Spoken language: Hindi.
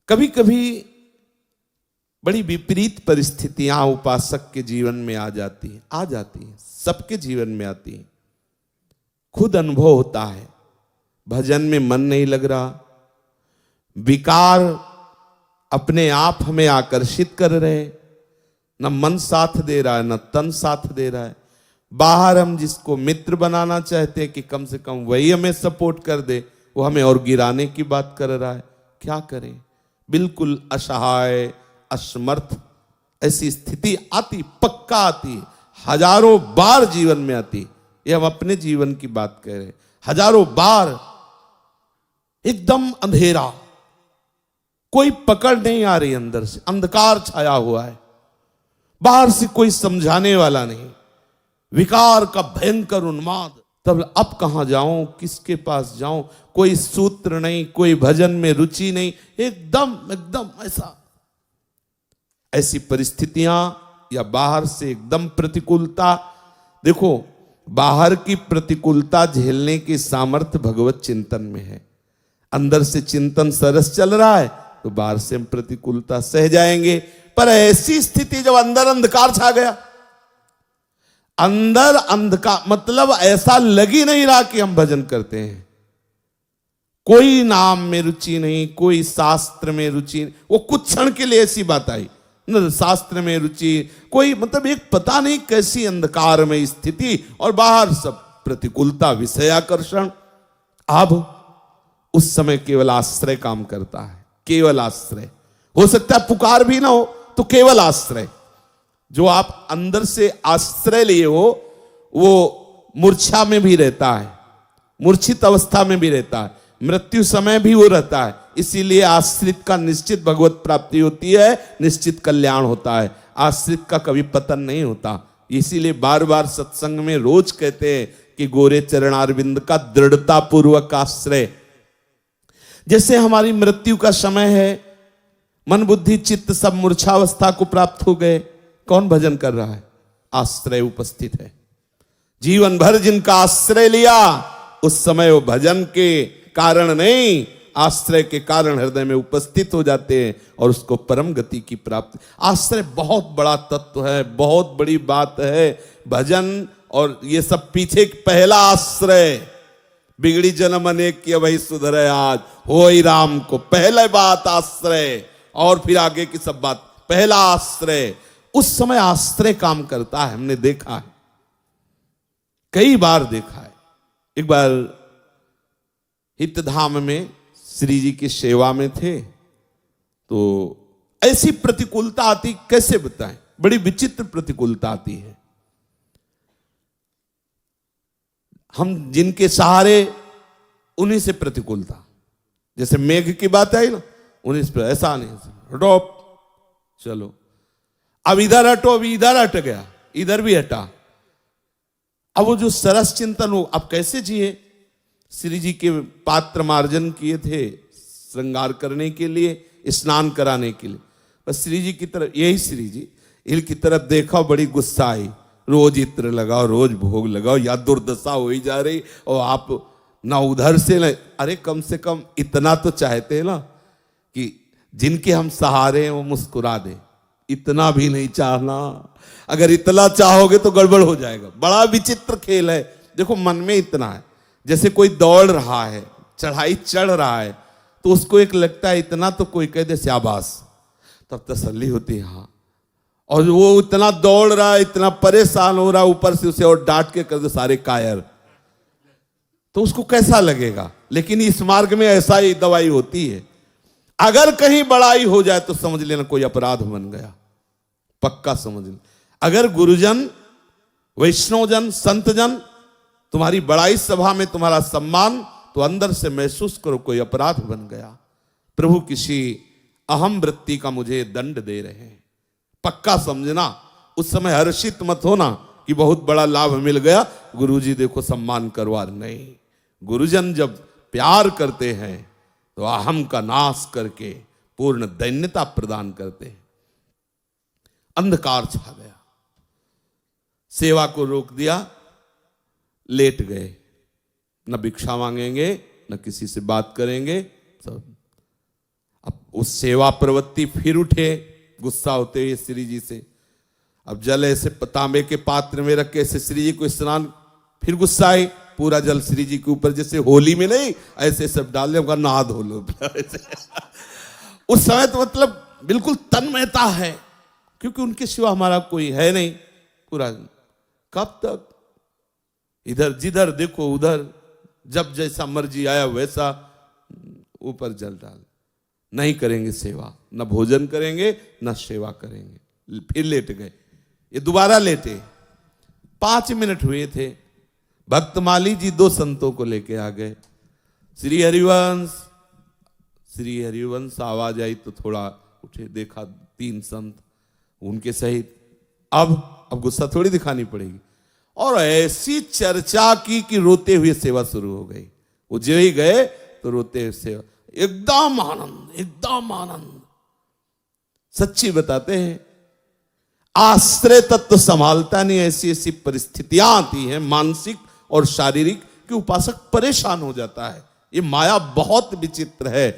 कभी कभी बड़ी विपरीत परिस्थितियां उपासक के जीवन में आ जाती हैं, सबके जीवन में आती हैं। खुद अनुभव होता है, भजन में मन नहीं लग रहा, विकार अपने आप हमें आकर्षित कर रहे हैं, न मन साथ दे रहा है न तन साथ दे रहा है। बाहर हम जिसको मित्र बनाना चाहते हैं कि कम से कम वही हमें सपोर्ट कर दे, वो हमें और गिराने की बात कर रहा है। क्या करें? बिल्कुल असहाय, असमर्थ ऐसी स्थिति आती, पक्का आती, हजारों बार जीवन में आती। ये हम अपने जीवन की बात कह रहे हैं। हजारों बार एकदम अंधेरा, कोई पकड़ नहीं आ रही, अंदर से अंधकार छाया हुआ है, बाहर से कोई समझाने वाला नहीं, विकार का भयंकर उन्माद। तब अब कहां जाऊं, किसके पास जाऊं? कोई सूत्र नहीं, कोई भजन में रुचि नहीं, एकदम ऐसी परिस्थितियां या बाहर से एकदम प्रतिकूलता। देखो, बाहर की प्रतिकूलता झेलने की सामर्थ्य भगवत चिंतन में है। अंदर से चिंतन सरस चल रहा है तो बाहर से हम प्रतिकूलता सह जाएंगे। पर ऐसी स्थिति जब अंदर अंधकार छा गया, अंदर अंधकार मतलब ऐसा लग ही नहीं रहा कि हम भजन करते हैं, कोई नाम में रुचि नहीं, कोई शास्त्र में रुचि नहीं। वो कुछ क्षण के लिए ऐसी बात आई न, शास्त्र में रुचि कोई, मतलब एक पता नहीं कैसी अंधकार में स्थिति, और बाहर सब प्रतिकूलता, विषयाकर्षण। अब उस समय केवल आश्रय काम करता है, केवल आश्रय। हो सकता है पुकार भी ना हो तो केवल आश्रय, जो आप अंदर से आश्रय लिए हो वो मूर्छा में भी रहता है, मूर्छित अवस्था में भी रहता है, मृत्यु समय भी वो रहता है। इसीलिए आश्रित का निश्चित भगवत प्राप्ति होती है, निश्चित कल्याण होता है। आश्रित का कभी पतन नहीं होता। इसीलिए बार बार सत्संग में रोज कहते हैं कि गोरे चरणारविंद का दृढ़ता पूर्वक आश्रय। जैसे हमारी मृत्यु का समय है, मन बुद्धि चित्त सब मूर्छावस्था को प्राप्त हो गए, कौन भजन कर रहा है? आश्रय उपस्थित है। जीवन भर जिनका आश्रय लिया, उस समय वो भजन के कारण नहीं, आश्रय के कारण हृदय में उपस्थित हो जाते हैं और उसको परम गति की प्राप्ति। आश्रय बहुत बड़ा तत्व है, बहुत बड़ी बात है। भजन और ये सब पीछे पहला आश्रय, बिगड़ी जन्म अनेक की वही सुधरे आज, होई राम को पहले बात आश्रय, और फिर आगे की सब बात। पहला आश्रय, उस समय आश्रय काम करता है। हमने देखा है, कई बार देखा है। एक बार हितधाम में श्री जी की सेवा में थे, तो ऐसी प्रतिकूलता आती, कैसे बताएं, बड़ी विचित्र प्रतिकूलता आती है। हम जिनके सहारे, उन्हीं से प्रतिकूलता। जैसे मेघ की बात आई ना, उन्हीं से, ऐसा नहीं, हटो चलो, अब इधर हटो, अभी इधर हट गया, इधर भी हटा। अब वो जो सरस चिंतन हो, अब कैसे जिए? श्री जी के पात्र मार्जन किए थे श्रृंगार करने के लिए, स्नान कराने के लिए। बस श्री जी की तरफ, यही श्री जी इनकी तरफ देखा, बड़ी गुस्सा आई। रोज इत्र लगाओ, रोज भोग लगाओ, या दुर्दशा हो ही जा रही, और आप ना उधर से ना, अरे कम से कम इतना तो चाहते हैं ना कि जिनके हम सहारे हैं वो मुस्कुरा दे। इतना भी नहीं चाहना, अगर इतना चाहोगे तो गड़बड़ हो जाएगा। बड़ा विचित्र खेल है। देखो, मन में इतना है, जैसे कोई दौड़ रहा है, चढ़ाई चढ़ रहा है, तो उसको एक लगता है इतना तो कोई कह दे शाबाश, तब तसल्ली होती है। हाँ, और वो इतना दौड़ रहा है, इतना परेशान हो रहा है, ऊपर से उसे और डांट के कर दे सारे कायर, तो उसको कैसा लगेगा? लेकिन इस मार्ग में ऐसा ही दवाई होती है। अगर कहीं बड़ाई हो जाए तो समझ लेना कोई अपराध बन गया, पक्का समझ लेना। अगर गुरुजन, वैष्णवजन, संतजन तुम्हारी बड़ाई सभा में तुम्हारा सम्मान, तो अंदर से महसूस करो कोई अपराध बन गया, प्रभु किसी अहम वृत्ति का मुझे दंड दे रहे हैं। पक्का समझना, उस समय हर्षित मत होना कि बहुत बड़ा लाभ मिल गया, गुरुजी देखो सम्मान करवा। नहीं, गुरुजन जब प्यार करते हैं तो अहम का नाश करके पूर्ण दैन्यता प्रदान करते हैं। अंधकार छा गया, सेवा को रोक दिया, लेट गए, न भिक्षा मांगेंगे न किसी से बात करेंगे। सब अब उस सेवा प्रवृत्ति फिर उठे गुस्सा होते हुए श्री जी से। अब जल ऐसे तांबे के पात्र में रख के ऐसे श्री जी को स्नान, फिर गुस्सा आए, पूरा जल श्री जी के ऊपर, जैसे होली में नहीं ऐसे सब डाल दे, उनका नहा धो लो। उस समय तो मतलब बिल्कुल तन्मयता है, क्योंकि उनके सिवा हमारा कोई है नहीं। पूरा कब तक इधर जिधर देखो उधर, जब जैसा मर्जी आया वैसा ऊपर जल डाल। नहीं करेंगे सेवा, न भोजन करेंगे न सेवा करेंगे। फिर लेट गए, ये दोबारा लेटे। 5 मिनट हुए थे, भक्तमाली जी 2 संतों को लेके आ गए। श्री हरिवंश आवाज आई तो थोड़ा उठे, देखा 3 संत उनके सहित। अब गुस्सा थोड़ी दिखानी पड़ेगी, और ऐसी चर्चा की कि रोते हुए सेवा शुरू हो गई। वो जो ही गए तो रोते हुए सेवा, एकदम आनंद, एकदम आनंद। सच्ची बताते हैं, आश्रय तत्व संभालता नहीं, ऐसी ऐसी परिस्थितियां आती हैं मानसिक और शारीरिक कि उपासक परेशान हो जाता है। ये माया बहुत विचित्र है।